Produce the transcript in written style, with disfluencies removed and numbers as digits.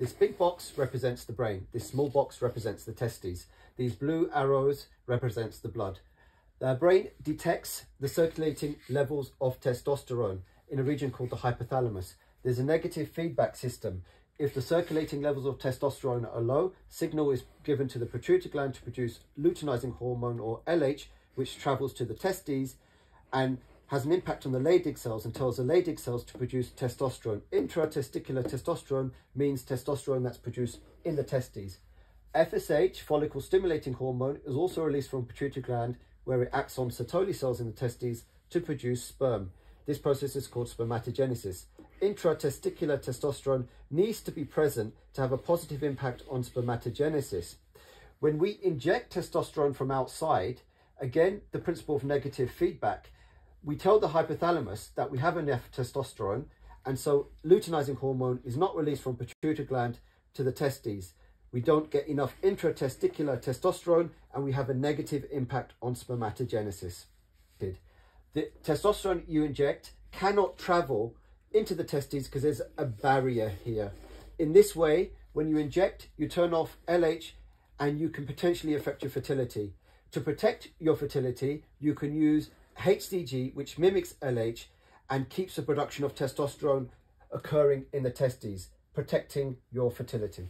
This big box represents the brain. This small box represents the testes. These blue arrows represents the blood. The brain detects the circulating levels of testosterone in a region called the hypothalamus. There's a negative feedback system. If the circulating levels of testosterone are low, signal is given to the pituitary gland to produce luteinizing hormone, or LH, which travels to the testes and has an impact on the Leydig cells and tells the Leydig cells to produce testosterone. Intratesticular testosterone means testosterone that's produced in the testes. FSH, follicle stimulating hormone, is also released from pituitary gland, where it acts on Sertoli cells in the testes to produce sperm. This process is called spermatogenesis. Intratesticular testosterone needs to be present to have a positive impact on spermatogenesis. When we inject testosterone from outside, again, the principle of negative feedback, we tell the hypothalamus that we have enough testosterone, and so luteinizing hormone is not released from pituitary gland to the testes. We don't get enough intratesticular testosterone, and we have a negative impact on spermatogenesis. The testosterone you inject cannot travel into the testes because there's a barrier here. In this way, when you inject, you turn off LH and you can potentially affect your fertility. To protect your fertility, you can use HCG, which mimics LH and keeps the production of testosterone occurring in the testes, protecting your fertility.